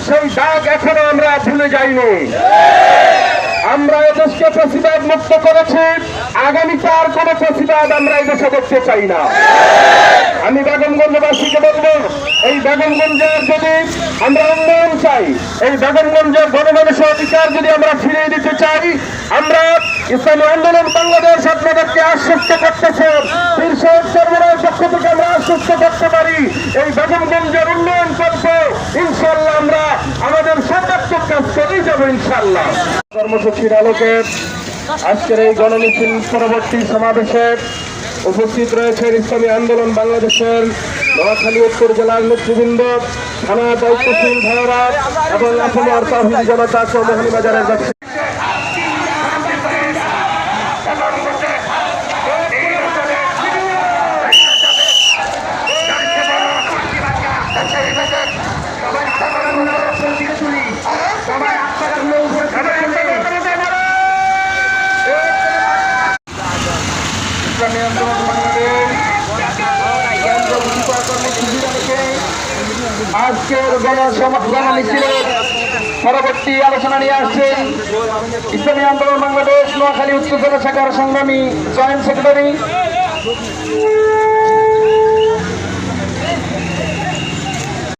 সেই দাগ এখনো আমরা ভুলে যাইনি। আমরা এদেশকে ফ্যাসিবাদ মুক্ত করেছি, আগামীতে আর কোনো ফ্যাসিবাদ আমরা এদেশে দেখতে চাই না। আমি বেগমগঞ্জবাসীকে বলবো, এই বেগমগঞ্জের যদি আমরা উন্নয়ন চাই, এই বেগমগঞ্জের গণমানুষের অধিকার যদি আমরা ফিরিয়ে দিতে চাই, আমরা ইসলামী আন্দোলন বাংলাদেশ আপনাদেরকে আশ্বস্ত করতেছে, পীর সাহেব সর্বরায়ের পক্ষ থেকে আমরা আশ্বস্ত করতে পারি, এই বেগমগঞ্জের উন্নয়ন করবো ইনশাল্লাহ। আমরা আমাদের সর্বাত্মক কাজ করেই যাবো ইনশাল্লাহ। কর্মসূচির আলোকে আজকের এই গণমিছিল পরবর্তী সমাবেশে উপস্থিত রয়েছেন ইসলামী আন্দোলন বাংলাদেশের নোয়াখালী উত্তর জেলার নেতৃবৃন্দ, থানা দায়িত্বশীল ভাইয়েরা এবং আপনার তাহিদ জনতা চৌমোহনীবাজারের ব্যবসা। ইসলামী আন্দোলন বাংলাদেশ আজকের গণমিছিলের পরবর্তী আলোচনা নিয়ে আসছেন ইসলামী আন্দোলন বাংলাদেশ নোয়াখালী উত্তর জেলা শাখার সংগ্রামী জয়েন্ট সেক্রেটারি